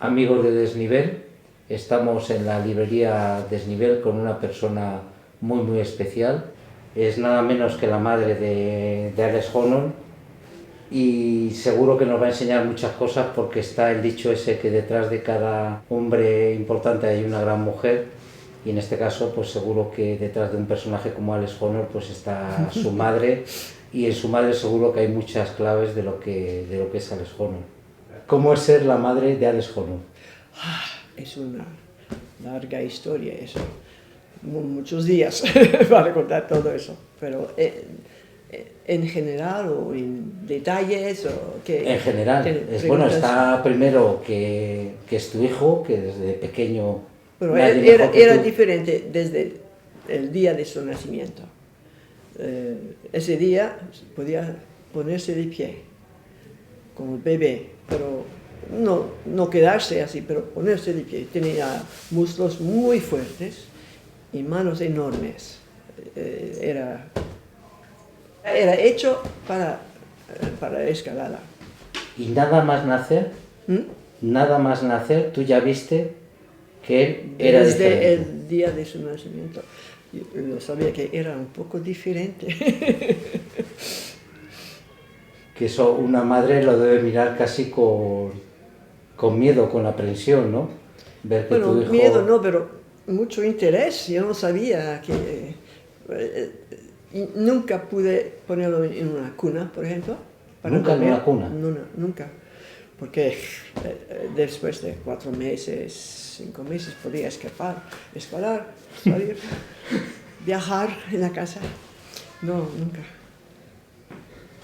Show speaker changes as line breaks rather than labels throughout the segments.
amigos de Desnivel. Estamos en la librería Desnivel con una persona muy especial. Es nada menos que la madre de Alex Honnold, y seguro que nos va a enseñar muchas cosas, porque está el dicho ese que detrás de cada hombre importante hay una gran mujer, y en este caso pues seguro que detrás de un personaje como Alex Honnold pues está su madre, y en su madre seguro que hay muchas claves de lo que es Alex Honnold. ¿Cómo es ser la madre de Alex Honnold?
Es una larga historia eso, muchos días para contar todo eso, pero en general o en detalles o que...
En general, bueno, está primero que es tu hijo, que desde pequeño...
Pero era diferente desde el día de su nacimiento. Ese día podía ponerse de pie, como el bebé, pero no quedarse así, pero ponerse de pie. Tenía muslos muy fuertes y manos enormes. Era hecho para escalada.
¿Y nada más nacer? Nada más nacer, tú ya viste que él era
desde
diferente.
El día de su nacimiento. Yo sabía que era un poco diferente.
Que eso una madre lo debe mirar casi con miedo, con aprensión, ¿no? Ver que
Bueno,
tu hijo...
miedo no, pero mucho interés. Yo no sabía que... nunca pude ponerlo en una cuna, por ejemplo.
¿Nunca en una cuna?
No, nunca. Porque después de 4 meses, 5 meses podía escalar, salir, viajar en la casa. No, nunca.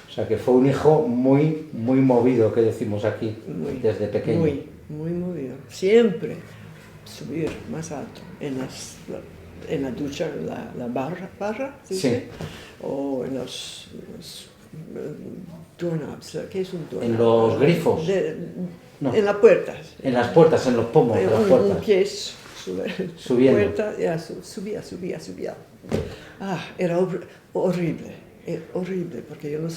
O sea, que fue un hijo muy movido, que decimos aquí, desde pequeño.
Muy movido. Siempre subir más alto. En la ducha, la barra, ¿sí?
Sí.
O en los doorknobs. ¿Qué es un doorknob?
En los grifos. No.
En las puertas.
En las puertas, en los pomos de las puertas.
Un pie
subiendo.
Puerta, ya, subía. Era horrible, porque yo no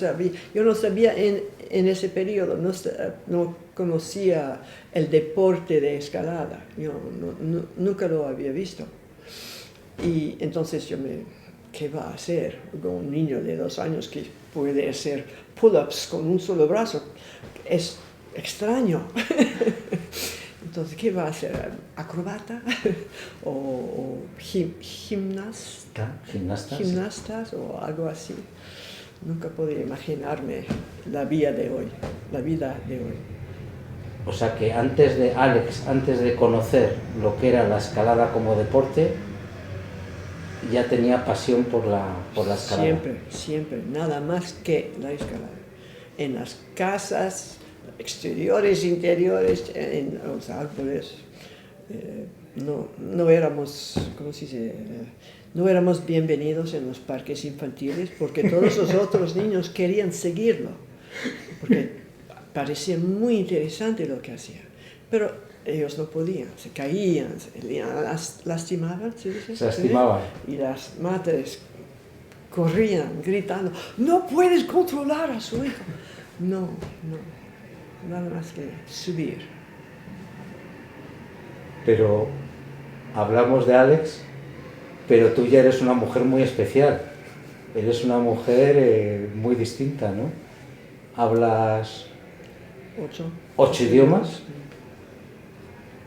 sabía en ese periodo, no conocía el deporte de escalada, yo nunca lo había visto. Y entonces ¿qué va a hacer con un niño de 2 años que puede hacer pull-ups con un solo brazo? Es extraño. Entonces, ¿qué va a hacer? ¿Acrobata? ¿O gimnastas o algo así? Nunca podía imaginarme la vida de hoy.
O sea que antes de conocer lo que era la escalada como deporte, ya tenía pasión por la escalada.
Siempre, nada más que la escalada. En las casas, exteriores, interiores, en los árboles. No éramos, ¿cómo se dice? No éramos bienvenidos en los parques infantiles porque todos los otros niños querían seguirlo, porque parecía muy interesante lo que hacía. Pero ellos no podían, se caían, lastimaban, ¿sí?
Se lastimaban.
Y las madres corrían gritando: "No puedes controlar a su hijo". No, nada más que subir.
Pero hablamos de Alex, pero tú ya eres una mujer muy especial. Eres una mujer muy distinta, ¿no? Hablas 8 idiomas.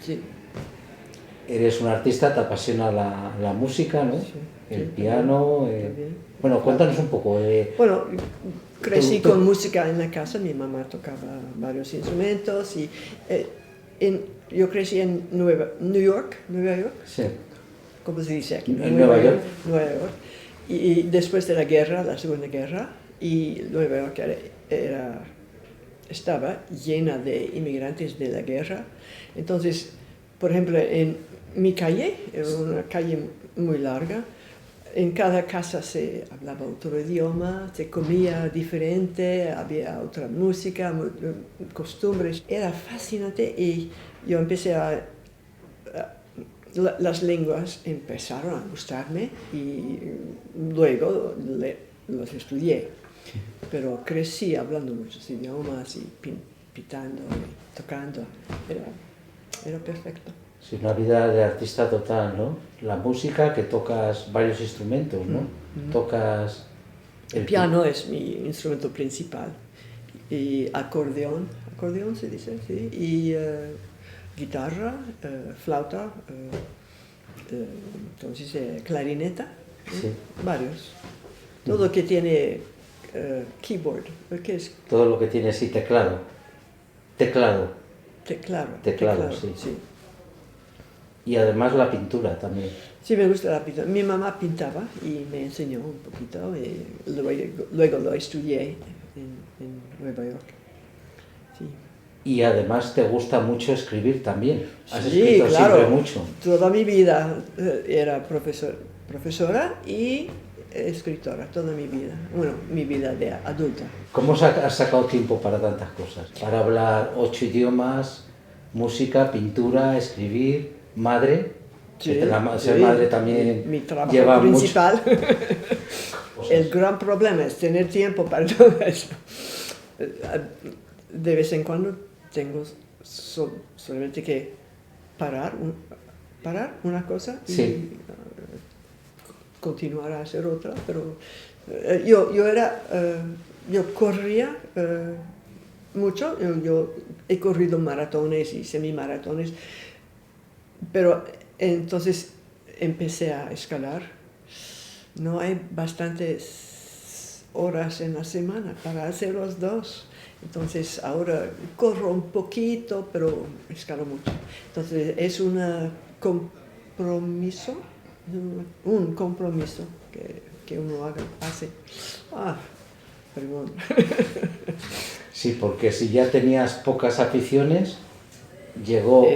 Sí.
Eres un artista, te apasiona la música, ¿no?
Sí,
el piano. Bueno, cuéntanos un poco.
Bueno, crecí con música en la casa, mi mamá tocaba varios instrumentos y yo crecí en Nueva York.
Sí.
¿Cómo se dice aquí?
En Nueva York.
Y después de la guerra, la Segunda Guerra, y Nueva York estaba llena de inmigrantes de la guerra. Entonces, por ejemplo, en mi calle, era una calle muy larga, en cada casa se hablaba otro idioma, se comía diferente, había otra música, costumbres. Era fascinante y yo empecé las lenguas empezaron a gustarme y luego los estudié. Pero crecí hablando muchos idiomas y pintando y tocando. era perfecto.
Sí, una vida de artista total, ¿no? La música, que tocas varios instrumentos, ¿no? Tocas
El piano es mi instrumento principal, y acordeón se dice, sí, y guitarra, flauta, entonces clarineta,
sí.
varios. Todo que tiene keyboard, ¿qué es?
Todo lo que tiene, sí, teclado. Teclado,
Teclado,
sí.
sí.
Y además la pintura también.
Sí, me gusta la pintura. Mi mamá pintaba y me enseñó un poquito, y luego lo estudié en Nueva York. Sí.
Y además te gusta mucho escribir también. Has
Sí,
escrito
claro.
siempre mucho.
Toda mi vida era profesora y escritora, toda mi vida. Bueno, mi vida de adulta.
¿Cómo has sacado tiempo para tantas cosas? Para hablar 8 idiomas, música, pintura, escribir, madre.
Sí,
Ser
sí.
madre también
Mi trabajo
lleva
principal.
mucho.
El gran problema es tener tiempo para todo eso. De vez en cuando tengo solamente que parar una cosa y
Sí.
continuar a hacer otra, pero yo corría mucho, yo he corrido maratones y semimaratones, pero entonces empecé a escalar. No hay bastantes horas en la semana para hacer los dos. Entonces ahora corro un poquito, pero escalo mucho. Entonces es un compromiso que uno hace. Perdón.
Sí, porque si ya tenías pocas aficiones, llegó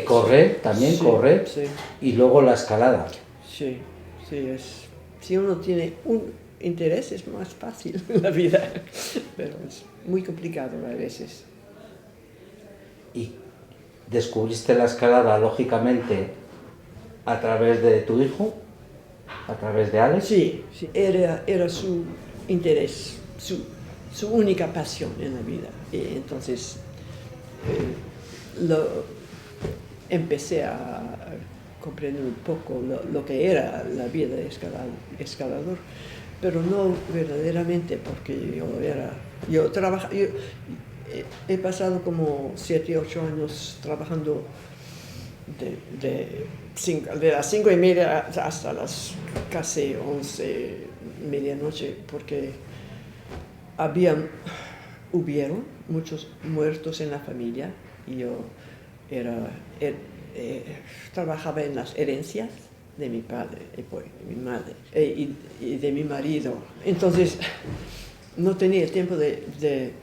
correr, también
Sí,
correr,
sí.
y luego la escalada.
Sí, si uno tiene un interés es más fácil en la vida, pero es muy complicado a veces.
Y descubriste la escalada, lógicamente, a través de tu hijo, a través de Alex.
Sí, era su interés, su única pasión en la vida. Y entonces empecé a comprender un poco lo que era la vida de escalador, pero no verdaderamente, porque yo he pasado como 7, 8 años trabajando de las 5:30 hasta las casi 11, medianoche, porque hubieron muchos muertos en la familia y yo trabajaba en las herencias de mi padre, de mi madre y de mi marido. Entonces no tenía tiempo de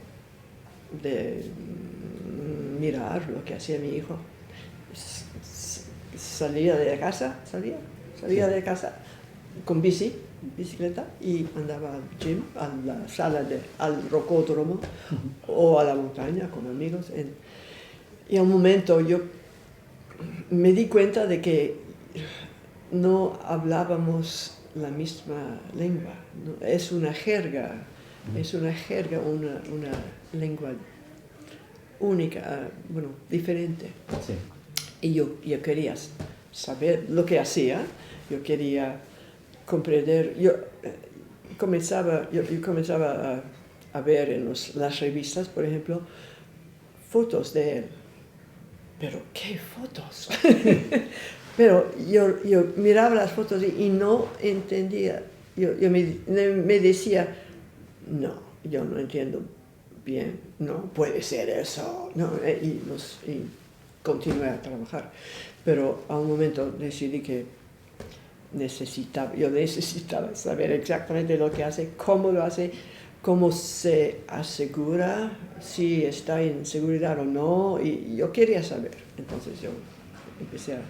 mirar lo que hacía mi hijo. Salía de casa con bicicleta, y andaba al gym, a la sala al rocódromo o a la montaña con amigos. Y a un momento yo me di cuenta de que no hablábamos la misma lengua, ¿no? Es una jerga, una lengua única, diferente.
Sí.
Y yo quería saber lo que hacía, yo quería comprender. Yo comenzaba a ver en las revistas, por ejemplo, fotos de él. Pero, ¿qué fotos? Pero yo miraba las fotos y no entendía. Yo me decía, no, yo no entiendo bien, no puede ser eso. No, y continué a trabajar. Pero a un momento decidí que yo necesitaba saber exactamente lo que hace, cómo lo hace, cómo se asegura, si está en seguridad o no, y yo quería saber. Entonces yo empecé a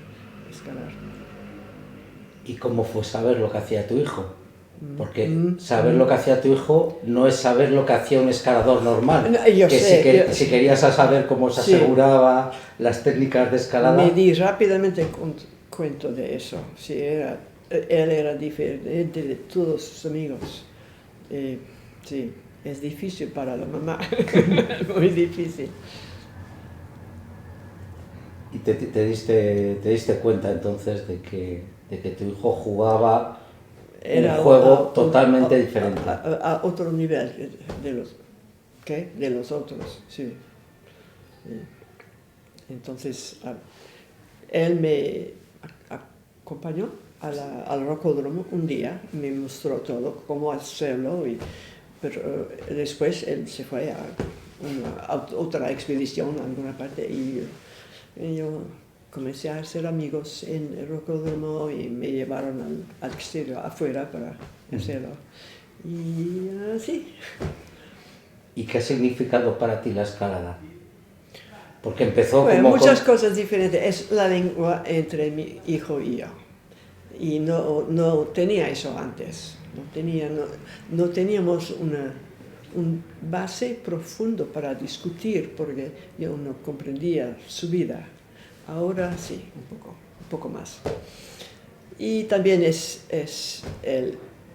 escalar.
¿Y cómo fue saber lo que hacía tu hijo? Porque saber lo que hacía tu hijo no es saber lo que hacía un escalador normal.
No, yo sé,
si querías saber cómo se aseguraba, las técnicas de escalada.
Me di rápidamente cuenta de eso. Sí, él era diferente de todos sus amigos. Sí, es difícil para la mamá, muy difícil.
Y te diste cuenta entonces de que tu hijo jugaba un juego totalmente diferente.
A otro nivel de los, ¿qué? De los otros, sí. Entonces, él me acompañó al rocódromo un día, me mostró todo, cómo hacerlo, pero después él se fue a otra expedición a alguna parte y yo comencé a hacer amigos en el rocódromo y me llevaron al exterior, afuera para hacerlo. Y así.
¿Y qué ha significado para ti la escalada? Porque empezó
Bueno,
como
muchas cosas diferentes. Es la lengua entre mi hijo y yo. Y no tenía eso antes. No teníamos un base profundo para discutir porque yo no comprendía su vida. Ahora sí, un poco más. Y también es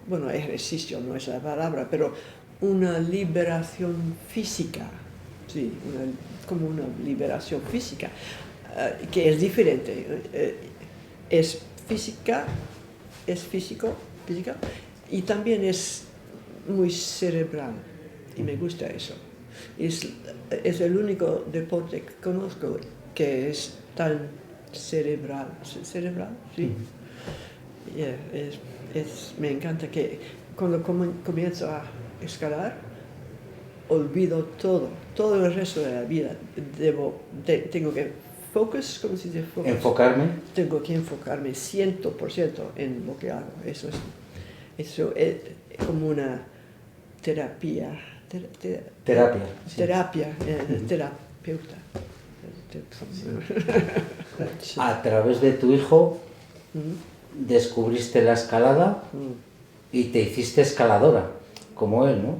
bueno, ejercicio no es la palabra, pero una liberación física, sí, como una liberación física, que es diferente. Es física, es física, y también es muy cerebral, y me gusta eso. Es el único deporte que conozco que es tan cerebral, sí. Yeah, me encanta que cuando comienzo a escalar, olvido todo el resto de la vida. Tengo que ¿cómo se dice? Focus.
enfocarme.
Tengo que enfocarme 100% en lo que hago. Eso es como una terapia.
Terapia. Sí.
Terapia, terapeuta.
A través de tu hijo descubriste la escalada y te hiciste escaladora, como él, ¿no?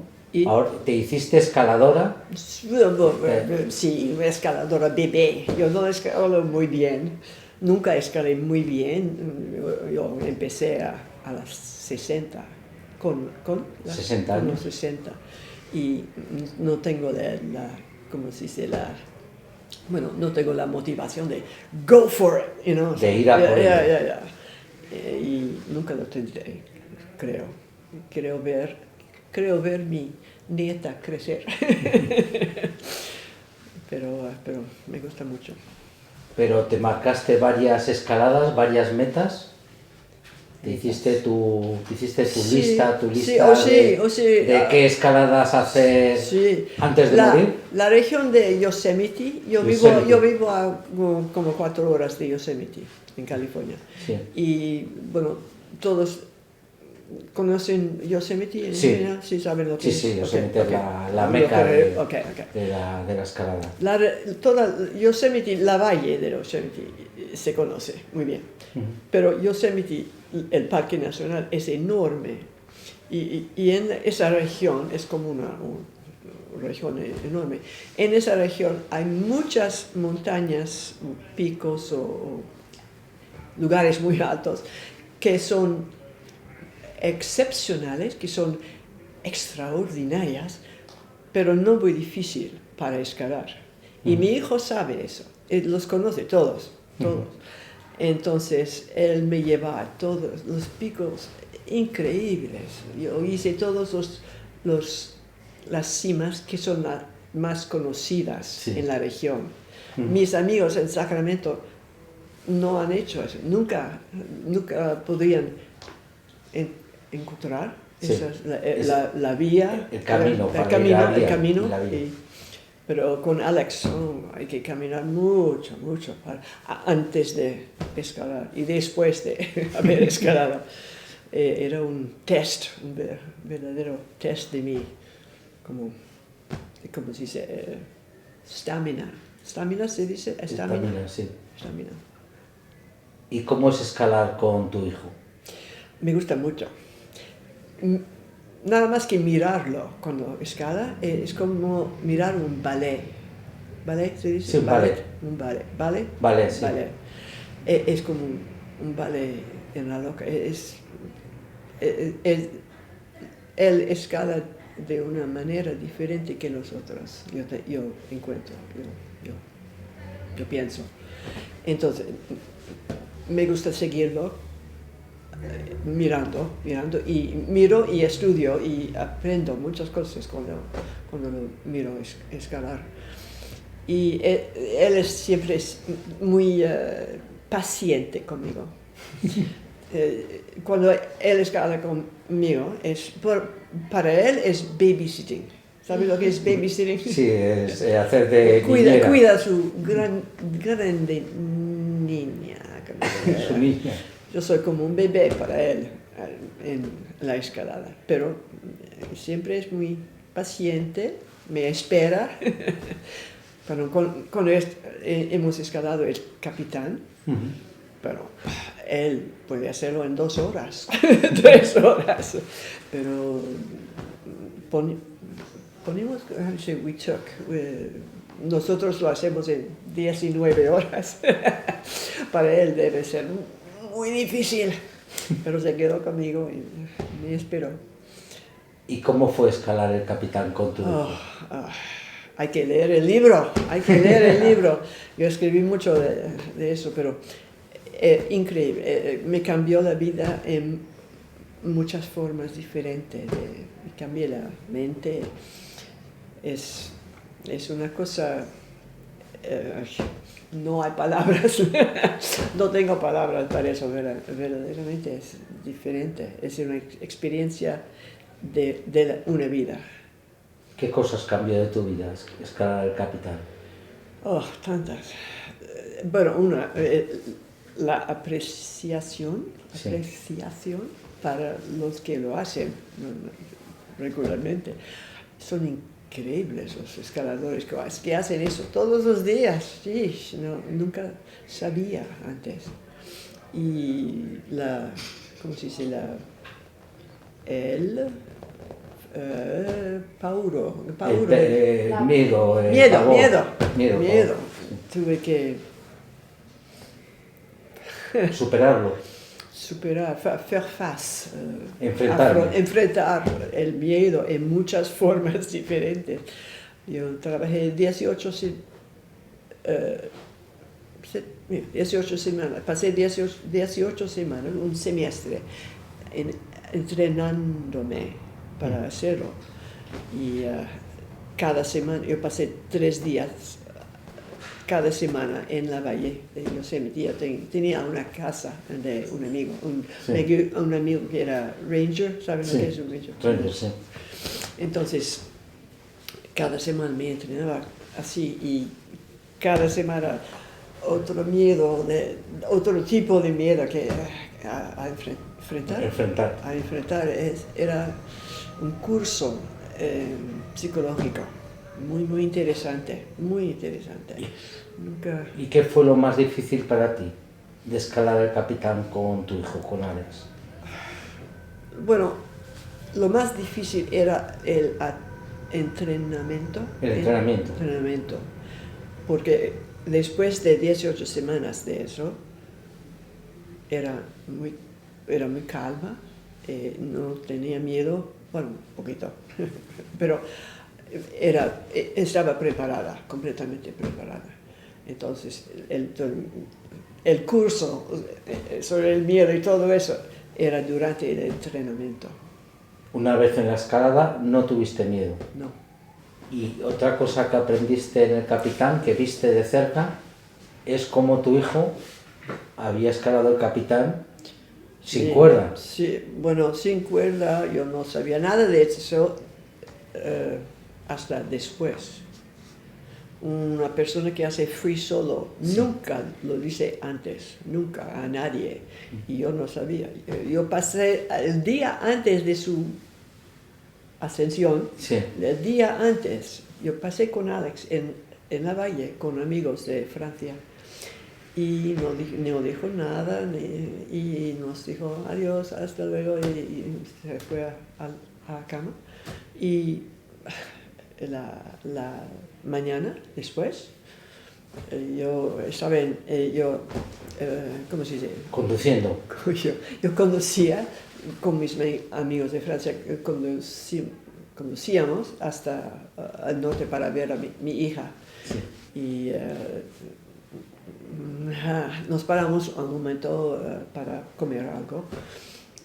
Ahora te hiciste escaladora.
Sí, escaladora bebé. Yo no escalo muy bien. Nunca escalé muy bien. Yo empecé a los 60, con
60 años.
Con los 60. Y no tengo ¿cómo se dice? Bueno, no tengo la motivación de go for it, you know?
De ir a por ello.
Y nunca lo tendré, creo. Creo ver mi nieta crecer. pero me gusta mucho.
Pero te marcaste varias escaladas, varias metas. ¿Te hiciste tu lista de qué escaladas hacer antes de morir?
La región de Yosemite, yo vivo a como 4 horas de Yosemite, en California.
Sí.
Y bueno, todos conocen Yosemite,
sí.
Sí saben lo que es.
Sí, Yosemite es la meca de la escalada.
Toda Yosemite, la valle de Yosemite se conoce muy bien, pero Yosemite, el parque nacional, es enorme y en esa región es como una región enorme. En esa región hay muchas montañas, picos o lugares muy altos que son excepcionales, que son extraordinarias, pero no muy difícil para escalar. Y mi hijo sabe eso, él los conoce todos. Entonces, él me lleva a todos los picos increíbles. Yo hice todas las cimas que son las más conocidas en la región. Mis amigos en Sacramento no han hecho eso, nunca podrían encontrar la vía,
el camino,
pero con Alex hay que caminar mucho antes de escalar y después de haber escalado. Era un verdadero test de mi, ¿cómo se dice? Estamina. ¿Estamina se dice?
Estamina, sí.
Estamina.
¿Y cómo es escalar con tu hijo?
Me gusta mucho. Nada más que mirarlo cuando escala, es como mirar un ballet. ¿Ballet se dice?
Sí, un ballet.
Un ballet. ¿Ballet?
Ballet, sí.
Ballet. Es como un ballet en la loca. Él escala de una manera diferente que los otros. Yo encuentro, yo pienso. Entonces, me gusta seguirlo, mirando, y miro y estudio y aprendo muchas cosas cuando lo miro escalar. Y él siempre es muy paciente conmigo. Cuando él escala conmigo, para él es babysitting. ¿Sabes lo que es babysitting?
Sí, es hacer de
cuida a su grande niña.
Su niña.
Yo soy como un bebé para él en la escalada, pero siempre es muy paciente, me espera. Cuando hemos escalado el Capitán, pero él puede hacerlo en 2 horas, 3 horas, pero nosotros lo hacemos en 19 horas. Para él debe ser muy difícil, pero se quedó conmigo y me esperó.
¿Y cómo fue escalar el Capitán con tu hijo?
Hay que leer el libro, Yo escribí mucho de eso, pero increíble. Me cambió la vida en muchas formas diferentes. Me cambié la mente. Es una cosa... no hay palabras. No tengo palabras para eso. Verdaderamente es diferente. Es una experiencia de una vida.
¿Qué cosas cambió de tu vida escalar el Capitán?
Tantas. Bueno, la apreciación para los que lo hacen regularmente. Son increíbles los escaladores que hacen eso todos los días. Sí, nunca sabía antes. Y ¿cómo se dice? Miedo. Tuve que
superarlo.
Enfrentar el miedo en muchas formas diferentes. Yo trabajé 18 semanas, pasé 18 semanas, un semestre, entrenándome para hacerlo. Y cada semana, yo pasé 3 días cada semana en la valle de Yosemite. Tenía una casa de un amigo, un amigo que era ranger, ¿saben lo que es un ranger?
Ranger, sí.
Entonces, cada semana me entrenaba así y cada semana otro tipo de miedo que a enfrentar. Era un curso psicológico muy interesante.
¿Y qué fue lo más difícil para ti de escalar el Capitán con tu hijo, con Alex?
Bueno, lo más difícil era el entrenamiento. Porque después de 18 semanas de eso, era muy calma, no tenía miedo, bueno, un poquito, pero estaba preparada, completamente preparada. Entonces, el curso sobre el miedo y todo eso era durante el entrenamiento.
Una vez en la escalada no tuviste miedo.
No.
Y otra cosa que aprendiste en el Capitán, que viste de cerca, es cómo tu hijo había escalado el Capitán sin cuerda.
Sí, bueno, sin cuerda yo no sabía nada de eso hasta después. Una persona que hace free solo nunca lo dice antes, nunca a nadie. Y yo no sabía. Yo pasé el día antes de su ascensión, el día antes, yo pasé con Alex en la valle con amigos de Francia. Y no dijo nada y nos dijo adiós, hasta luego, y se fue a cama. Y la mañana después, yo estaba ¿cómo se dice?
Conduciendo.
Yo conducía con mis amigos de Francia, conducíamos hasta al norte para ver a mi hija. Sí. Y nos paramos un momento para comer algo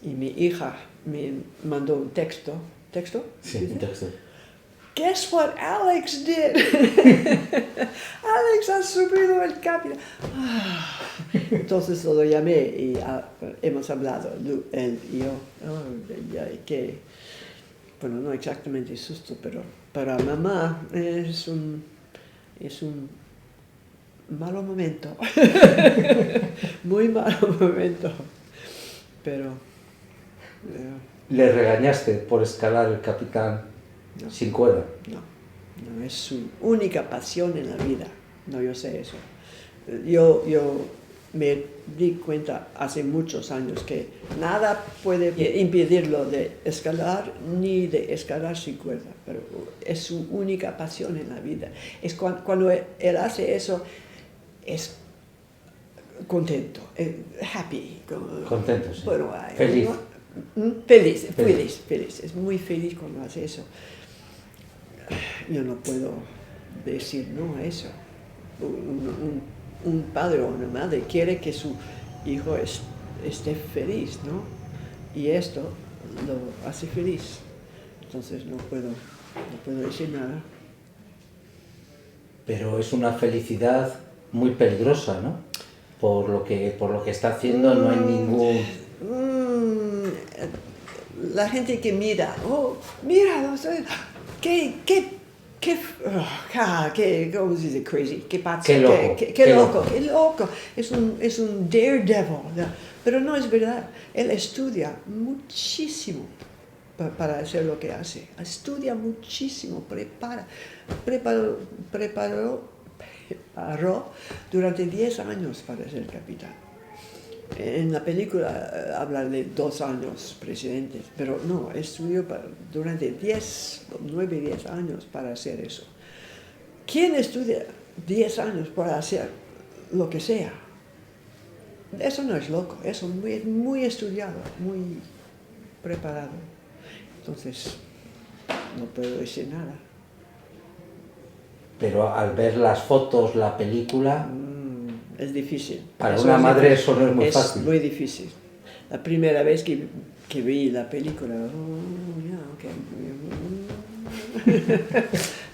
y mi hija me mandó un texto. ¿Texto?
Sí, un texto.
Guess what Alex did? Alex ha subido el capítulo. Entonces lo llamé y hemos hablado, él y yo. Que, bueno, no exactamente susto, pero para mamá es un malo momento. Muy malo momento. Pero...
¿Le regañaste por escalar el Capitán
No.
sin cuerda?
No, es su única pasión en la vida. No, yo sé eso. Yo me di cuenta hace muchos años que nada puede impedirlo de escalar ni de escalar sin cuerda, pero es su única pasión en la vida. Es cuando él hace eso, es contento, happy.
Contento, sí.
Bueno,
feliz.
Feliz. Es muy feliz cuando hace eso. Yo no puedo decir no a eso. Un padre o una madre quiere que su hijo esté feliz, ¿no? Y esto lo hace feliz. Entonces no puedo decir nada.
Pero es una felicidad muy peligrosa, ¿no? Por lo que está haciendo no hay ningún...
La gente que mira, mira, ¿cómo se dice? Crazy, qué pazzo,
Qué loco,
qué loco. Es un daredevil, ¿no? Pero no es verdad. Él estudia muchísimo para hacer lo que hace. Estudia muchísimo, preparó durante 10 años para ser capitán. En la película hablan de 2 años presidentes, pero no, estudió durante 9, 10 años para hacer eso. ¿Quién estudia 10 años para hacer lo que sea? Eso no es loco, eso es muy estudiado, muy preparado. Entonces, no puedo decir nada.
Pero al ver las fotos, la película...
Es difícil.
Para una madre eso no es muy
fácil.
fácil.
Es muy difícil. La primera vez que vi la película,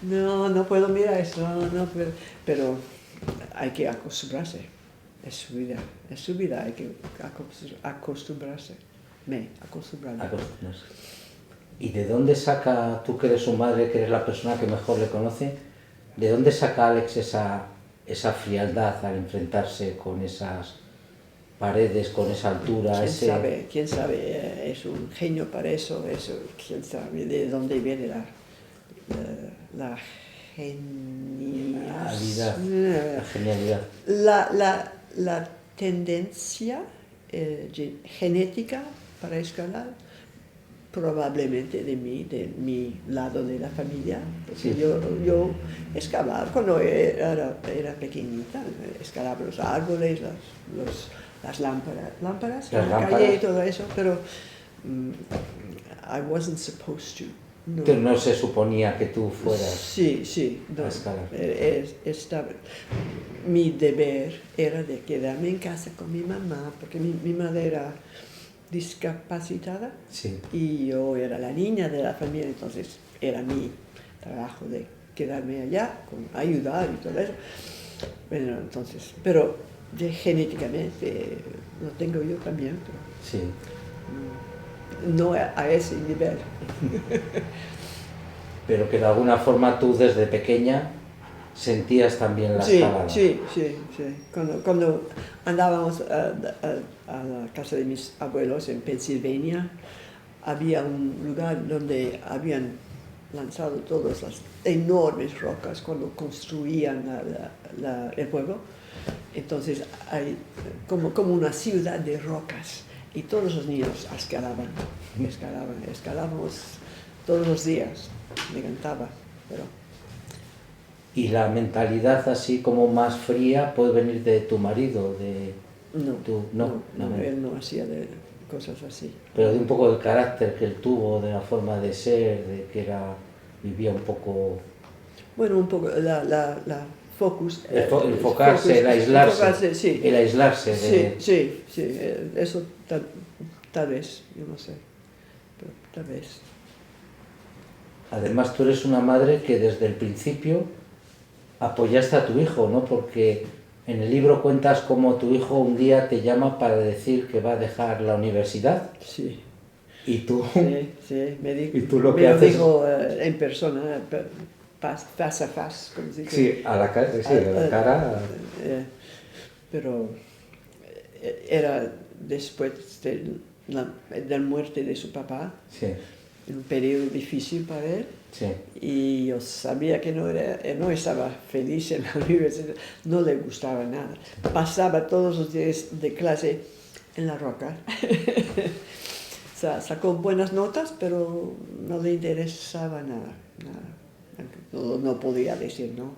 no puedo mirar eso, no puedo. Pero hay que acostumbrarse. Es su vida, hay que acostumbrarse. Acostumbrarse.
¿Y de dónde saca, tú que eres su madre, que eres la persona que mejor le conoce, de dónde saca Alex esa frialdad al enfrentarse con esas paredes, con esa altura?
¿Quién sabe? Es un genio para eso, quién sabe de dónde viene la
genialidad.
La tendencia genética para escalar, probablemente de mi lado de la familia. Sí. Yo escalaba cuando era pequeñita, escalaba los árboles, las lámparas en la calle y todo eso, pero I wasn't supposed to.
No. Pero no se suponía que tú fueras
a
escalar.
Mi deber era de quedarme en casa con mi mamá, porque mi madre era discapacitada,
sí.
Y yo era la niña de la familia, entonces era mi trabajo de quedarme allá, ayudar y todo eso. Bueno, entonces, pero genéticamente lo tengo yo también, pero
sí.
No a ese nivel.
Pero que de alguna forma tú desde pequeña sentías también la escalada.
Sí. Cuando andábamos a la casa de mis abuelos en Pensilvania, había un lugar donde habían lanzado todas las enormes rocas cuando construían el pueblo. Entonces hay como una ciudad de rocas y todos los niños escalábamos todos los días. Me encantaba, pero...
¿Y la mentalidad así como más fría puede venir de tu marido?
No, él no hacía de cosas así.
Pero de un poco del carácter que él tuvo, de la forma de ser, de que vivía un poco...
Bueno, un poco la focus.
Enfocarse,
focus,
el aislarse.
enfocarse, sí.
El aislarse.
Sí, eso tal vez, yo no sé, pero tal vez.
Además, tú eres una madre que desde el principio apoyaste a tu hijo, ¿no? Porque en el libro cuentas cómo tu hijo un día te llama para decir que va a dejar la universidad.
Sí.
Y tú,
Sí,
y tú lo
me
que
lo
haces...
dijo en persona, face a face, como se dice.
Sí, a la cara.
Pero era después de la muerte de su papá,
Sí,
un periodo difícil para él.
sí.
Y yo sabía que no estaba feliz en la universidad, no le gustaba nada. Pasaba todos los días de clase en la roca. O sea, sacó buenas notas, pero no le interesaba nada. No podía decir no.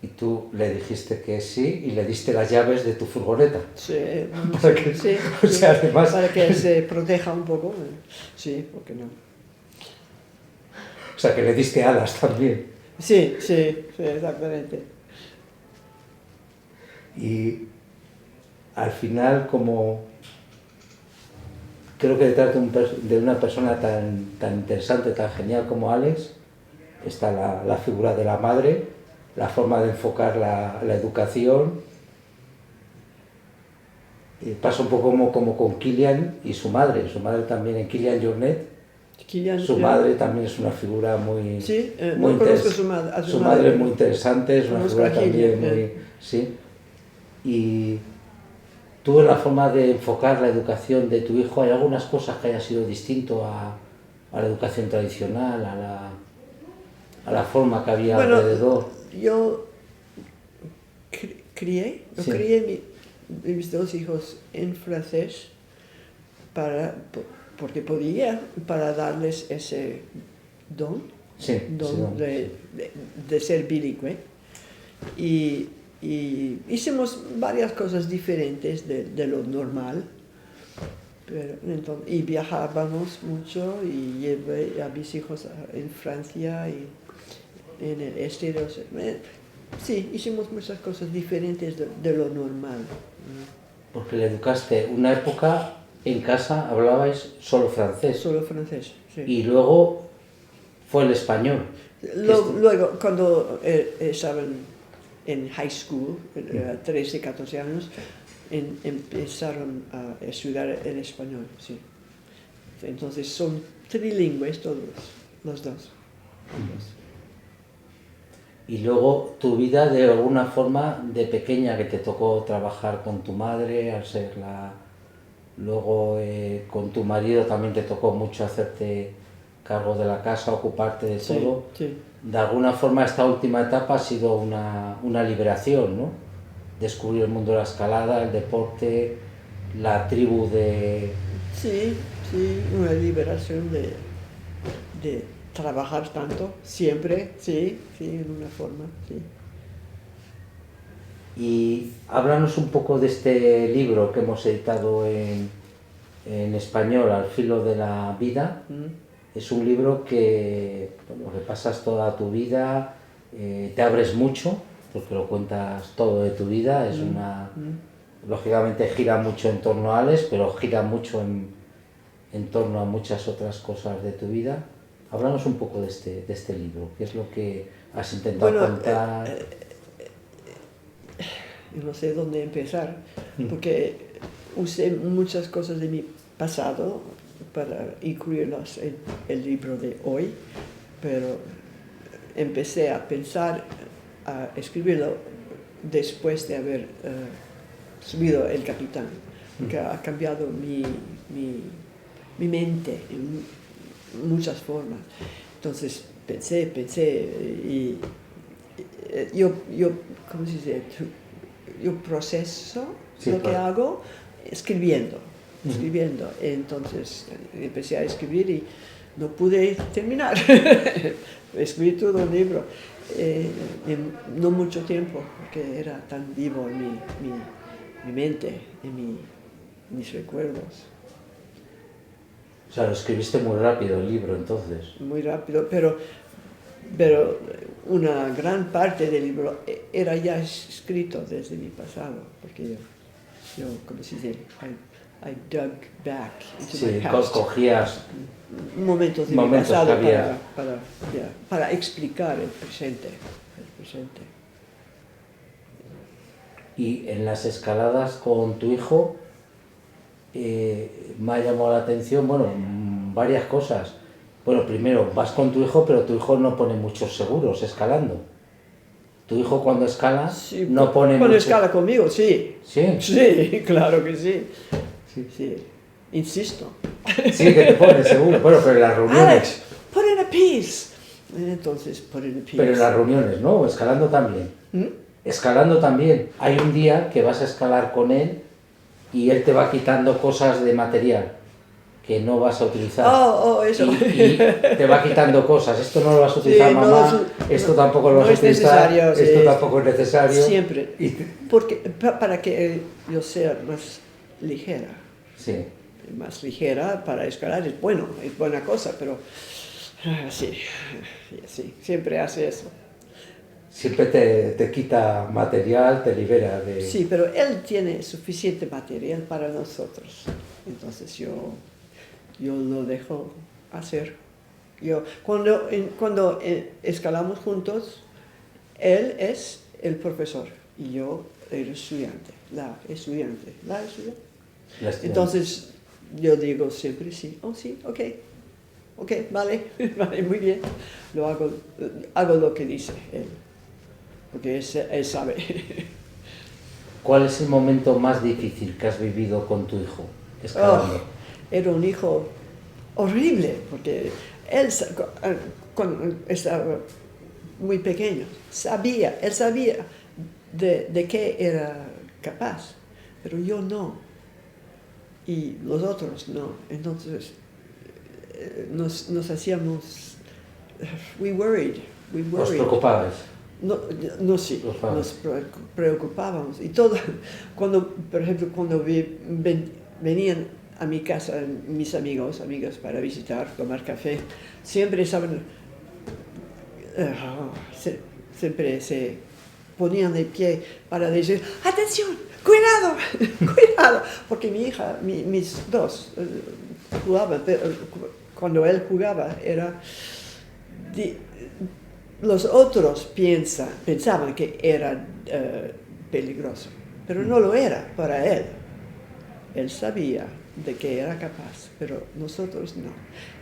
Y tú le dijiste que sí y le diste las llaves de tu furgoneta.
Sí, bueno,
Para que,
sí,
o sea, además,
para que se proteja un poco. Sí, porque no.
o sea, que le diste alas también.
Sí, exactamente.
Y al final, como creo que detrás de una persona tan interesante, tan genial como Alex, está la figura de la madre, la forma de enfocar la educación. Y pasa un poco como con Kilian y su madre también en Kilian Jornet. Su madre también es una figura muy...
Sí,
muy
no conozco a
su madre es muy interesante, es una
conozco
figura
a Kilian,
también muy... Sí. Y tú en la forma de enfocar la educación de tu hijo, ¿hay algunas cosas que haya sido distinto a la educación tradicional, a la forma que había alrededor?
Yo crié mis dos hijos en francés porque podía, para darles ese don, de ser bilingüe. Y hicimos varias cosas diferentes de lo normal. Y viajábamos mucho y llevé a mis hijos en Francia y en el este. Sí, hicimos muchas cosas diferentes de lo normal.
Porque le educaste una época en casa, hablabais solo francés.
Solo francés, sí.
Y luego fue el español.
Luego, cuando estaban en high school, 13, 14 años, empezaron a estudiar el español, sí. Entonces son trilingües todos, los dos.
Y luego tu vida de alguna forma de pequeña que te tocó trabajar con tu madre, al ser luego con tu marido también te tocó mucho hacerte cargo de la casa, ocuparte de todo.
Sí.
De alguna forma esta última etapa ha sido una liberación, ¿no? Descubrir el mundo de la escalada, el deporte, la tribu de...
Sí, una liberación de trabajar tanto, siempre, sí, en una forma, sí.
Y háblanos un poco de este libro que hemos editado en español, Al filo de la vida. Es un libro que repasas toda tu vida, te abres mucho, porque lo cuentas todo de tu vida, es lógicamente gira mucho en torno a Alex, pero gira mucho en torno a muchas otras cosas de tu vida. Háblanos un poco de este libro, ¿qué es lo que has intentado contar?
Yo no sé dónde empezar, porque usé muchas cosas de mi pasado para incluirlas en el libro de hoy, pero empecé a pensar, a escribirlo después de haber subido El Capitán, que ha cambiado mi mente en muchas formas. Entonces pensé y yo ¿cómo se dice? Yo proceso lo que hago escribiendo. Entonces empecé a escribir y no pude terminar. Escribí todo un libro en no mucho tiempo, porque era tan vivo en mi mente, en mis recuerdos.
O sea, lo escribiste muy rápido el libro entonces.
Muy rápido, pero pero una gran parte del libro era ya escrito desde mi pasado, porque yo como se dice, I dug back into my
Sí,
past.
cogías
Momentos de mi
momentos que
pasado
había.
para explicar el presente. El presente.
Y en las escaladas con tu hijo me ha llamado la atención, bueno, varias cosas. Bueno, primero, vas con tu hijo, pero tu hijo no pone muchos seguros escalando. Tu hijo cuando escala
Sí,
no pone
cuando
muchos...
escala conmigo, sí.
¿Sí?
Sí, claro que sí.
Sí.
Sí. Insisto.
Sí, que te pone seguro. Bueno, pero en las reuniones...
Alex, put in a piece. Entonces, put in a piece.
Pero en las reuniones, ¿no? O escalando también.
¿Mm?
Escalando también. Hay un día que vas a escalar con él y él te va quitando cosas de material que no vas a utilizar.
Eso.
Y te va quitando cosas. Esto no lo vas a
Sí,
utilizar,
no,
mamá. Esto tampoco lo vas a
es
utilizar.
necesario.
Esto
Sí,
tampoco es necesario.
siempre.
Y
Porque, para que yo sea más ligera.
sí.
Más ligera para escalar es bueno, es buena cosa, pero sí, siempre hace eso.
Siempre te quita material, te libera de...
Sí, pero él tiene suficiente material para nosotros, entonces yo lo dejo hacer. Cuando escalamos juntos, él es el profesor y yo el estudiante, la estudiante.
la estudiante.
Entonces yo digo siempre sí, sí, ok, vale, vale, muy bien. Hago lo que dice él, porque él sabe.
¿Cuál es el momento más difícil que has vivido con tu hijo escalando?
Era un hijo horrible, porque él cuando estaba muy pequeño, él sabía de qué era capaz, pero yo no, y los otros no. Entonces nos hacíamos, we worried.
¿Os preocupabais?
No, sí, nos preocupábamos. Y todo, por ejemplo, cuando venían a mi casa mis amigas para visitar, tomar café, siempre siempre se ponían de pie para decir, atención, cuidado, cuidado, porque mi hija, mis dos, jugaban, pero cuando él jugaba era... los otros pensaban que era peligroso, pero no lo era para él. Él sabía de que era capaz, pero nosotros no.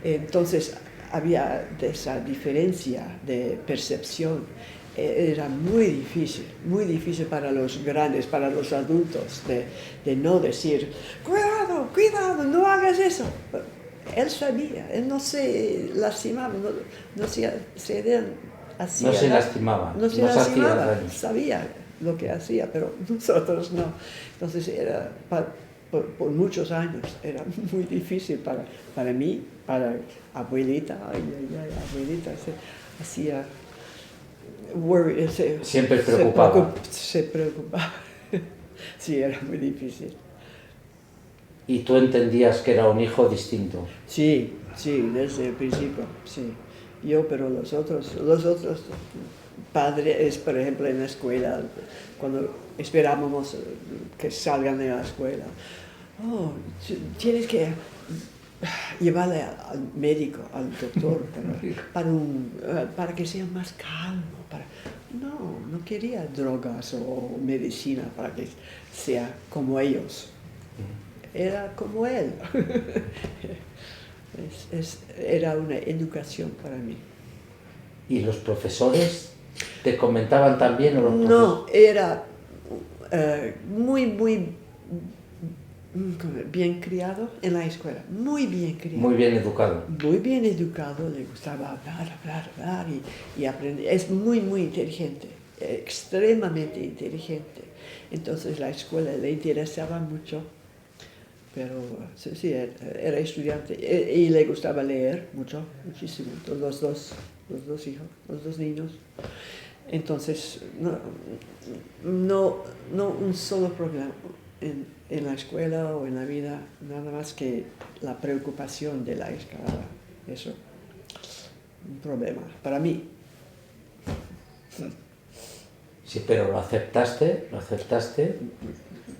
Entonces había esa diferencia de percepción. Era muy difícil para los grandes, para los adultos, de no decir, cuidado, cuidado, no hagas eso. Él sabía, él no se lastimaba, no se
lastimaba,
no se lastimaba, sabía lo que hacía, pero nosotros no. Entonces era, por muchos años, era muy difícil para mí, para abuelita, abuelita, se hacía...
Siempre preocupaba.
Se preocupaba. Sí, era muy difícil.
¿Y tú entendías que era un hijo distinto?
Sí, desde el principio, sí. Pero los otros padres, por ejemplo, en la escuela, cuando esperábamos que salgan de la escuela, tienes que llevarle al médico, al doctor, para que sea más calmo. No quería drogas o medicina para que sea como ellos. Era como él. Era una educación para mí.
¿Y los profesores te comentaban también? ¿O los
no, era muy bien criado en la escuela, muy bien criado.
Muy bien educado.
Muy bien educado, le gustaba hablar y aprender. Es muy inteligente, extremadamente inteligente. Entonces la escuela le interesaba mucho, pero sí, era estudiante y le gustaba leer muchísimo, los dos hijos, los dos niños. Entonces, no un solo problema en la escuela o en la vida, nada más que la preocupación de la escalada. Eso, un problema para mí.
Sí, pero lo aceptaste, lo aceptaste.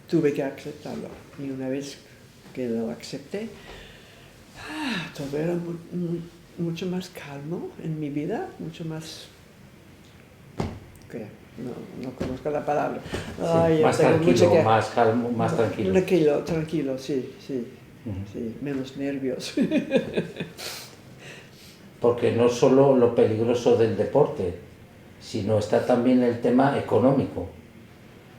Tuve que aceptarlo. Y una vez que lo acepté, todo era mucho más calmo en mi vida, mucho más... ¿qué? No conozco la palabra.
Sí, más tranquilo, más calmo, más tranquilo.
Tranquilo, sí. Sí, menos nervios.
Porque no solo lo peligroso del deporte, sino está también el tema económico,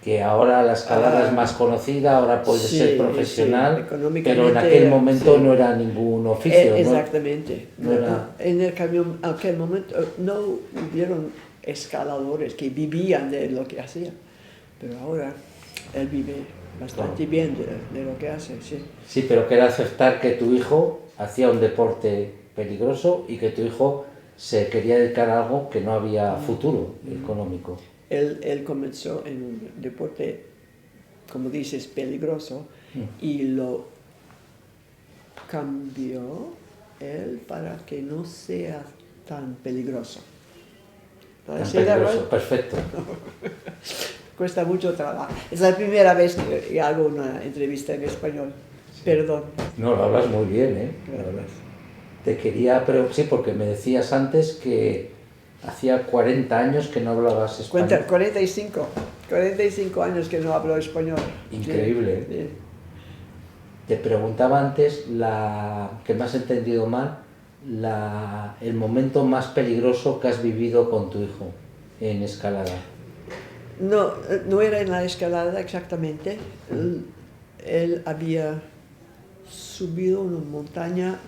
que ahora la escalada es más conocida, ahora puede ser profesional, pero en aquel momento no era ningún oficio.
Exactamente.
No era...
En aquel momento no hubieron escaladores que vivían de lo que hacían, pero ahora él vive bastante bien de lo que hace, sí.
Sí, pero que era aceptar que tu hijo hacía un deporte peligroso y que tu hijo se quería dedicar a algo que no había futuro económico.
Él comenzó en un deporte, como dices, peligroso, y lo cambió él para que no sea tan peligroso.
Tan peligroso, perfecto.
Cuesta mucho trabajo. Es la primera vez que hago una entrevista en español. Sí. Perdón.
No, lo hablas muy bien, ¿eh? Te quería, pero sí, porque me decías antes que hacía 40 años que no hablabas español.
45 años que no hablo español.
Increíble. Sí. Te preguntaba antes, que me has entendido mal, el momento más peligroso que has vivido con tu hijo en escalada.
No era en la escalada exactamente. Él había subido una montaña,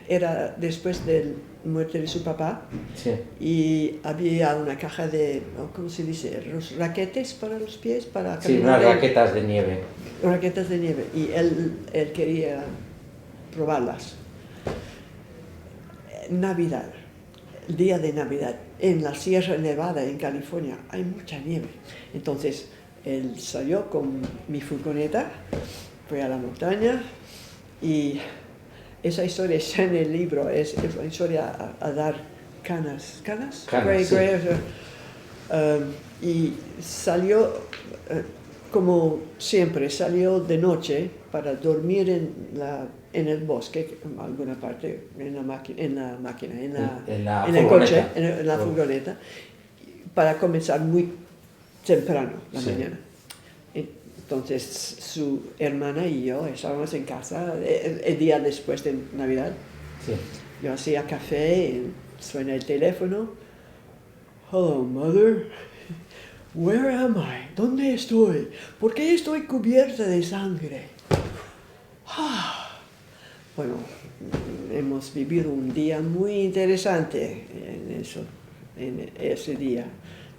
era después de la muerte de su papá,
sí.
Y había una caja de, ¿cómo se dice? Los raquetes para los pies, para
sí, unas raquetas de nieve.
Raquetas de nieve, y él quería probarlas. Navidad, el día de Navidad, en la Sierra Nevada, en California, hay mucha nieve. Entonces, él salió con mi furgoneta, fue a la montaña, y esa historia está en el libro, es una historia a dar canas,
sí.
Y salió, como siempre, salió de noche para dormir en el bosque, en alguna parte, en el coche, en la furgoneta, para comenzar muy temprano la mañana. Entonces su hermana y yo estábamos en casa el día después de Navidad.
Sí.
Yo hacía café y suena el teléfono. Hello, mother. Where am I? ¿Dónde estoy? ¿Por qué estoy cubierta de sangre? Bueno, hemos vivido un día muy interesante en ese día.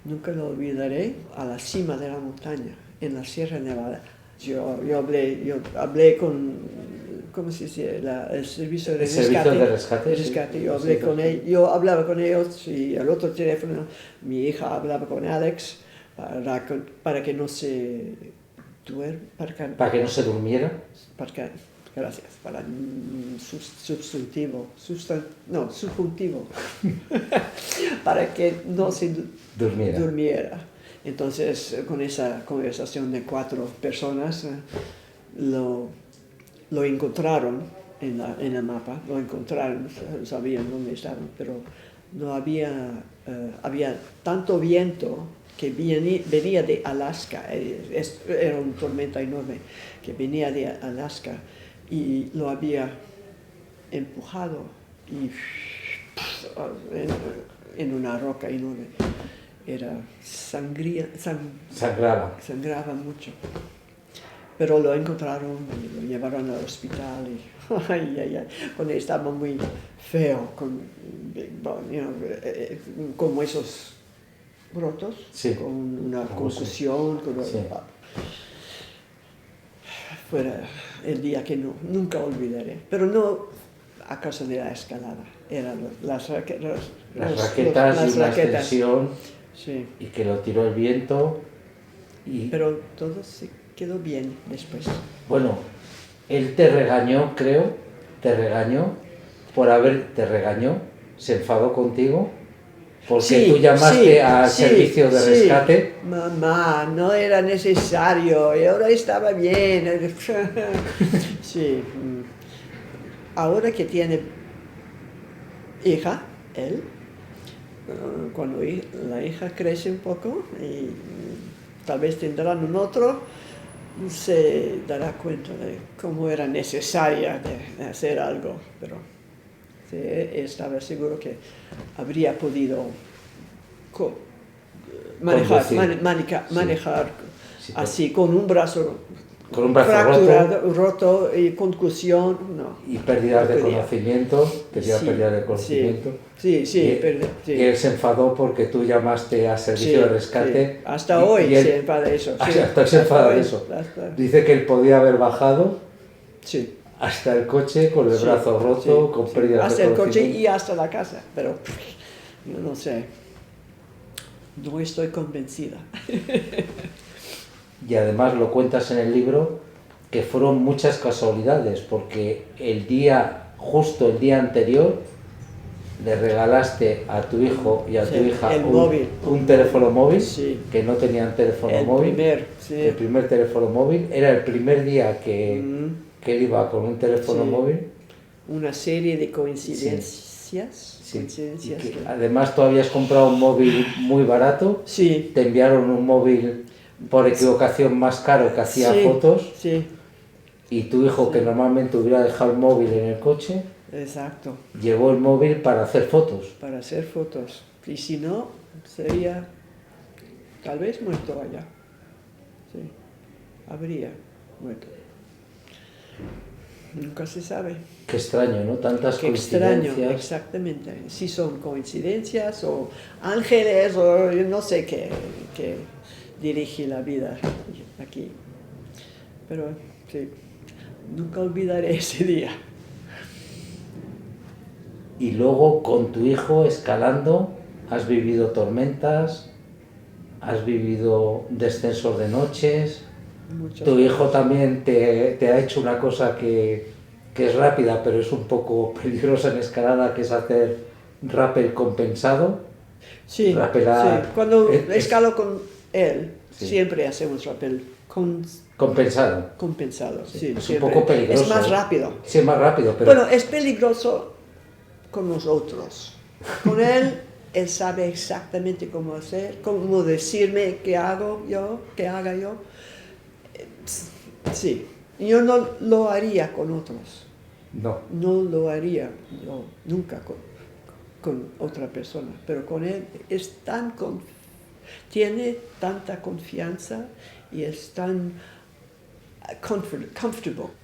Nunca lo olvidaré, a la cima de la montaña, en la Sierra Nevada. Yo hablé con, ¿cómo se dice? El servicio de rescate.
Sí.
Yo hablé con ellos, yo hablaba con ellos, y al otro teléfono mi hija hablaba con Alex para que no se
para que no se durmiera.
Gracias, para subjuntivo, para que no se durmiera. Entonces, con esa conversación de 4 personas, lo encontraron en el mapa, lo encontraron, sabían dónde estaban, pero no había tanto viento que venía de Alaska, era una tormenta enorme que venía de Alaska, y lo había empujado y en una roca enorme. Sangraba mucho. Pero lo encontraron y lo llevaron al hospital y cuando estaba muy feo, con huesos rotos,
sí.
con una confusión.
Sí.
Fue el día que nunca olvidaré, pero no a causa de la escalada, eran las raquetas
y una extensión,
sí.
Y que lo tiró el viento.
Pero todo se quedó bien después.
Bueno, él te regañó, creo, te regañó, se enfadó contigo Porque
Sí,
tú llamaste
sí,
al
sí,
servicio de
sí.
rescate.
Mamá, no era necesario, y ahora estaba bien. Sí. Ahora que tiene hija, él, cuando la hija crece un poco y tal vez tendrán un otro, se dará cuenta de cómo era necesaria de hacer algo, pero sí, estaba seguro que habría podido co- manejar,
Conducir. Sí,
manejar
sí,
así, con un brazo
con un brazo roto
fracturado, roto y concusión, no,
y
no
pérdidas de
podía.
conocimiento, tenía
Sí,
pérdidas de
sí,
conocimiento.
sí, sí,
Y
sí,
él se enfadó porque tú llamaste al servicio de
sí, sí.
rescate
Hasta
y
hoy se
él,
enfada eso, sí,
hasta hoy se
hasta
enfada de
hoy,
eso.
hasta,
Dice que él podía haber bajado
sí,
hasta el coche con el
sí,
brazo roto,
sí,
con
sí.
pérdidas de
Hasta el coche
conocimiento.
y hasta la casa, pero yo no sé, no estoy convencida.
Y además lo cuentas en el libro que fueron muchas casualidades, porque justo el día anterior, le regalaste a tu hijo y a tu
Sí,
hija
el móvil,
un teléfono móvil,
sí,
que no tenían teléfono
el
móvil.
primer, sí.
El primer teléfono móvil, era el primer día
Mm,
que él iba con un teléfono
sí.
móvil.
Una serie de
Sí,
coincidencias,
sí. Y
coincidencias
que
que-
además tú habías comprado un móvil muy barato,
Sí,
te enviaron un móvil por equivocación más caro que hacía
sí,
fotos,
sí,
y tu hijo, que
sí,
normalmente hubiera dejado el móvil en el coche,
exacto,
llevó el móvil para hacer fotos.
para hacer fotos. Y si no, sería tal vez muerto allá. Sí, habría muerto. Nunca se sabe.
Qué extraño, ¿no? Tantas
Qué extraño,
coincidencias.
exactamente. Si son coincidencias o ángeles o yo no sé qué, qué dirige la vida aquí. Pero sí, nunca olvidaré ese día.
Y luego con tu hijo escalando, has vivido tormentas, has vivido descensos de noches.
Muchas
Tu hijo
cosas.
también te ha hecho una cosa que es rápida, pero es un poco peligrosa en escalada, que es hacer rappel compensado.
Sí, sí.
Rappelar
Cuando
es
escalo con él,
sí,
siempre hacemos rappel
compensado.
compensado.
Sí,
Sí,
es un
siempre.
poco peligroso.
Es más rápido.
Sí, es más rápido, pero
Bueno, es peligroso con los otros. Con él, él sabe exactamente cómo hacer, cómo decirme qué hago yo, qué haga yo. Sí, yo no lo haría con otros.
no.
No lo haría yo nunca con otra persona, pero con él es tiene tanta confianza y es tan comfortable.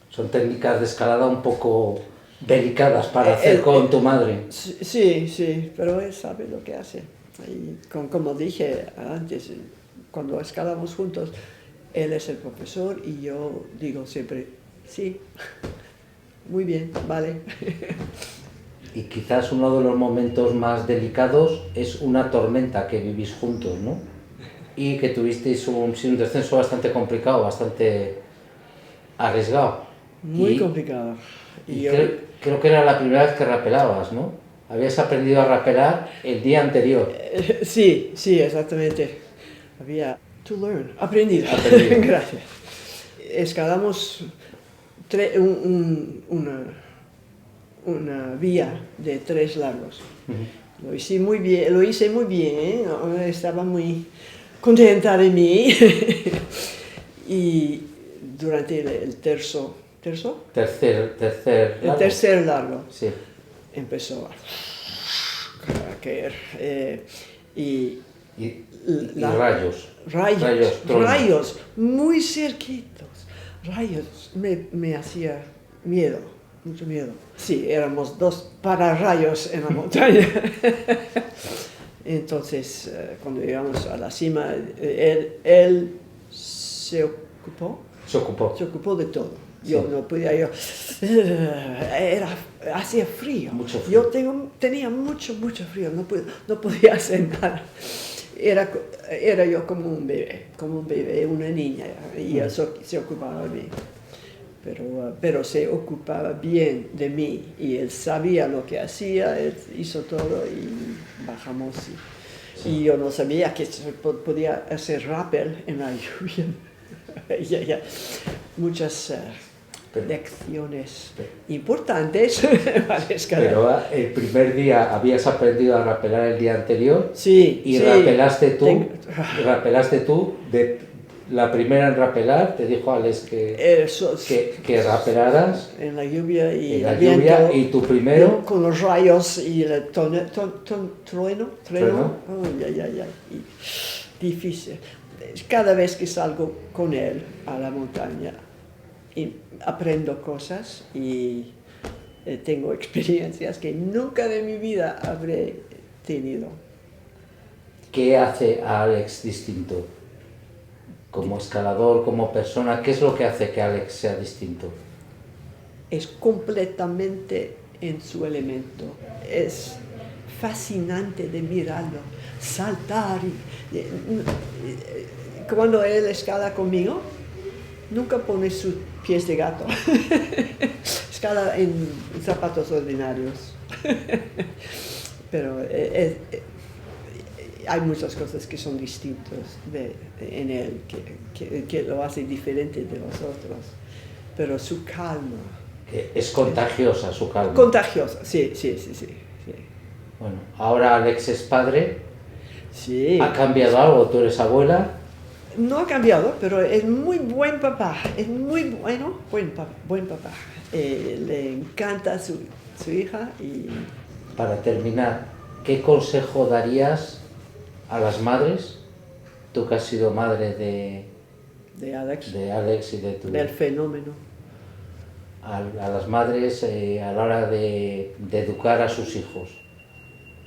Son técnicas de escalada un poco delicadas para hacer
Él-
con tu madre.
sí, sí, pero él sabe lo que hace. Y como dije antes, cuando escalamos juntos, él es el profesor y yo digo siempre, sí, muy bien, vale.
Y quizás uno de los momentos más delicados es una tormenta que vivís juntos, ¿no? Y que tuvisteis un descenso bastante complicado, bastante arriesgado.
Muy complicado.
Y
Y yo,
creo que era la primera vez que rapelabas, ¿no? Habías aprendido a rapelar el día anterior.
sí, sí, exactamente. Había to learn, aprendido.
Aprendido.
Gracias. Escalamos una vía de 3 largos. Lo hice muy bien, ¿no? Estaba muy contenta de mí. Y durante el tercer
Tercer
el
largo.
tercer largo
Sí.
empezó a caer. Y
Y
la-
rayos.
rayos,
truenos.
rayos, muy cerquitos. Rayos, me hacía miedo, mucho miedo. Sí, éramos 2 pararrayos en la montaña. Entonces, cuando llegamos a la cima, él se ocupó
Se ocupó.
de todo.
Sí.
Yo no podía, hacía frío.
Mucho frío.
Yo tenía mucho frío, no podía hacer nada. Era yo como un bebé, una niña, y él se ocupaba de mí. Pero se ocupaba bien de mí, y él sabía lo que hacía, él hizo todo y bajamos
Sí.
y yo no sabía que se podía hacer rappel en la lluvia. Muchas lecciones importantes para escalar.
Pero el primer día habías aprendido a rapelar el día anterior
Sí,
y
sí.
rapelaste tú. La primera en rapelar te dijo Alex que rapelaras
en la lluvia y
en la
el
lluvia
viento,
y tu primero.
con los rayos y el trueno.
Trueno.
Y difícil. Cada vez que salgo con él a la montaña, aprendo cosas y tengo experiencias que nunca de mi vida habré tenido.
¿Qué hace a Alex distinto? Como escalador, como persona, ¿qué es lo que hace que Alex sea distinto?
Es completamente en su elemento. Es fascinante de mirarlo, saltar. Cuando él escala conmigo, nunca pone sus pies de gato. Escala en zapatos ordinarios. Pero hay muchas cosas que son distintas en él, que lo hace diferente de los otros. Pero su calma.
Es contagiosa su calma.
Contagiosa, sí.
Bueno, ahora Alex es padre.
Sí.
¿Ha cambiado algo? ¿Tú eres abuela?
No ha cambiado, pero es muy buen papá. Es muy buen papá. Le encanta su hija y...
Para terminar, ¿qué consejo darías a las madres? Tú que has sido madre
de Alex
y de tu...
del fenómeno.
A las madres a la hora de educar a sus hijos.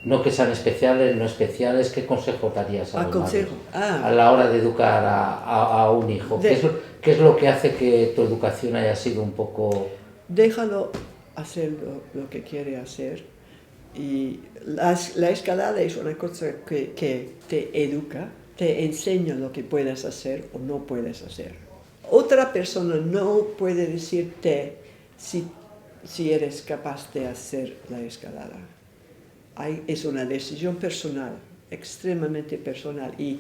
No que sean especiales, no especiales, ¿qué consejo darías a las madres? A la hora de educar a un hijo. ¿Qué es lo que hace que tu educación haya sido un poco...?
Déjalo hacer lo que quiere hacer. Y la escalada es una cosa que te educa, te enseña lo que puedes hacer o no puedes hacer. Otra persona no puede decirte si eres capaz de hacer la escalada. Es una decisión personal, extremadamente personal, y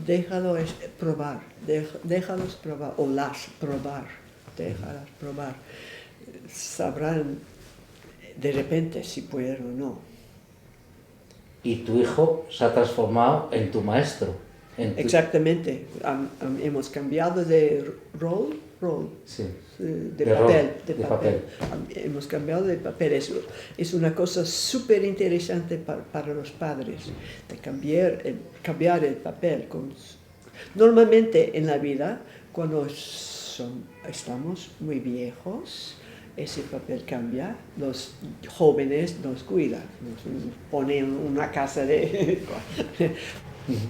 déjalos probar, o déjalas probar. Sabrán de repente si pueden o no.
Y tu hijo se ha transformado en tu maestro.
Exactamente. Hemos cambiado de rol.
Sí.
De papel. Hemos cambiado de papel. Es una cosa súper interesante para los padres, de cambiar el papel. Normalmente en la vida, cuando estamos muy viejos, ese papel cambia. Los jóvenes nos cuidan, nos ponen una casa de...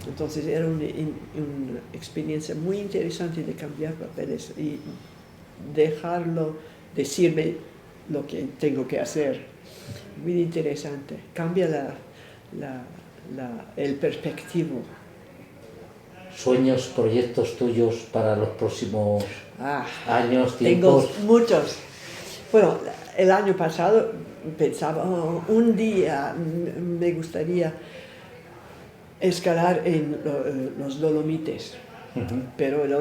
Entonces era una experiencia muy interesante de cambiar papeles y dejarlo decirme lo que tengo que hacer. Muy interesante. Cambia el perspectivo.
¿Sueños, proyectos tuyos para los próximos años, tiempos?
Tengo muchos. Bueno, el año pasado pensaba, un día me gustaría escalar en los Dolomites, pero el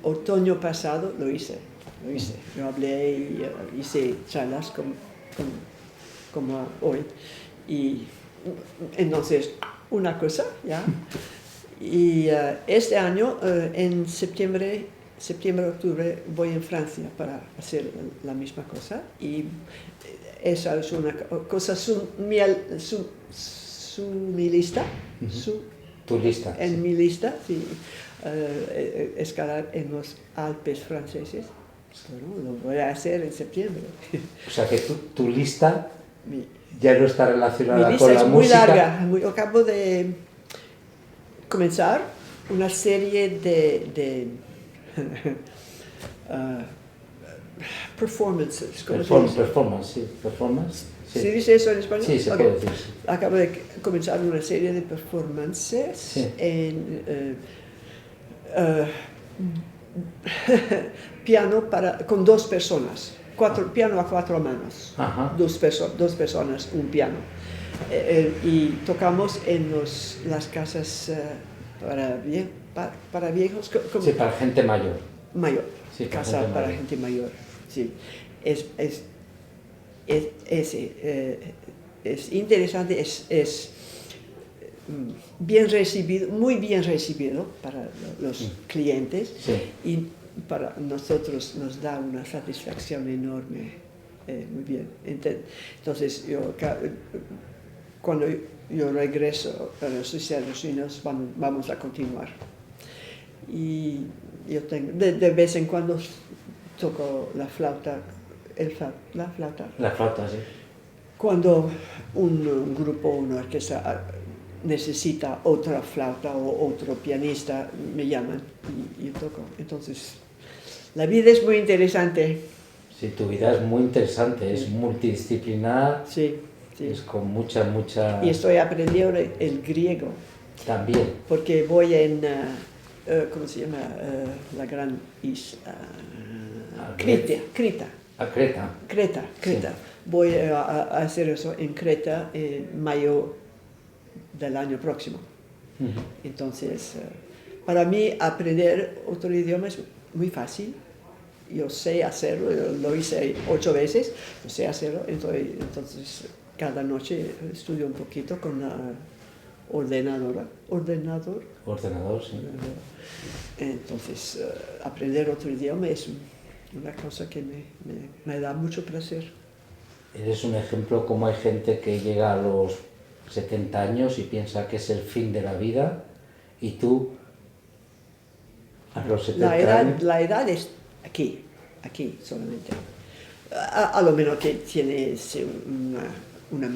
otoño pasado lo hice. Yo hablé y hice charlas como hoy. Y entonces, una cosa, ¿ya? Y este año, en septiembre, octubre, voy en Francia para hacer la misma cosa. Y esa es una cosa, mi lista.
Tu lista.
En mi lista, sí. Escalar en los Alpes franceses. Bueno, lo voy a hacer en septiembre.
O sea que tu lista ya no está relacionada
mi lista
con la
es
música.
Muy larga. Acabo de comenzar una serie de performances.
Performance. Sí.
¿Se dice eso en español?
Sí, se puede decir. Sí.
Acabo de comenzar una serie de performances en piano con 2 personas, piano a 4 manos. Ajá. Dos personas, un piano. Y tocamos en las casas para viejos,
Sí, para gente mayor.
mayor,
Sí, para
casa
gente
para
mayor.
gente mayor, sí. Es interesante, bien recibido, muy bien recibido para los clientes
Sí.
y para nosotros nos da una satisfacción enorme. Muy bien. Entonces, cuando yo regreso a los Estados Unidos, vamos a continuar. Y yo tengo, de vez en cuando toco la flauta, la flauta.
La flauta, sí.
Cuando un grupo, una orquesta necesita otra flauta o otro pianista, me llaman y yo toco. Entonces, la vida es muy interesante.
Sí, tu vida es muy interesante, es multidisciplinar,
Sí, sí.
es con mucha...
Y estoy aprendiendo el griego,
También.
porque voy en, ¿cómo se llama? La gran isla, Creta.
A Creta.
Creta.
Sí.
Voy a hacer eso en Creta en mayo del año próximo. Entonces, para mí aprender otro idioma es muy fácil. Yo sé hacerlo, yo lo hice 8 veces, yo sé hacerlo, entonces cada noche estudio un poquito con la ordenador.
Ordenador, sí.
Entonces, aprender otro idioma es una cosa que me da mucho placer.
Eres un ejemplo como hay gente que llega a los 70 años y piensa que es el fin de la vida, y tú a los 70 años...
La edad es aquí solamente. A lo menos que tienes una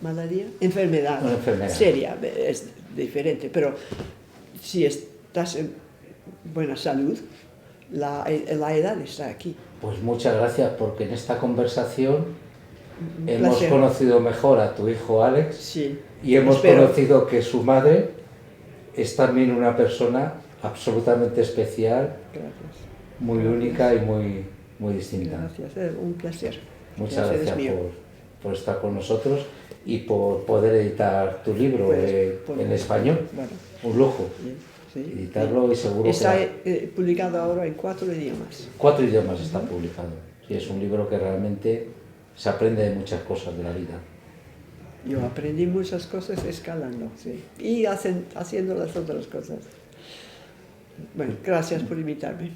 maladía, enfermedad seria, es diferente, pero si estás en buena salud, la edad está aquí.
Pues muchas gracias, porque en esta conversación hemos
Placer.
conocido mejor a tu hijo Alex,
Sí.
y hemos
Espero.
conocido que su madre es también una persona absolutamente especial,
Gracias.
muy única y muy distinta.
Gracias, es un placer.
Muchas
Placer es
gracias
mío.
por estar con nosotros y por poder editar tu libro en español.
Bueno,
Un lujo
sí.
editarlo, y seguro
Está
que
publicado ahora en 4 idiomas.
4 idiomas está publicado. Sí, es un libro que realmente se aprende de muchas cosas de la vida.
Yo aprendí muchas cosas escalando, sí. Y haciendo las otras cosas. Bueno, gracias por invitarme.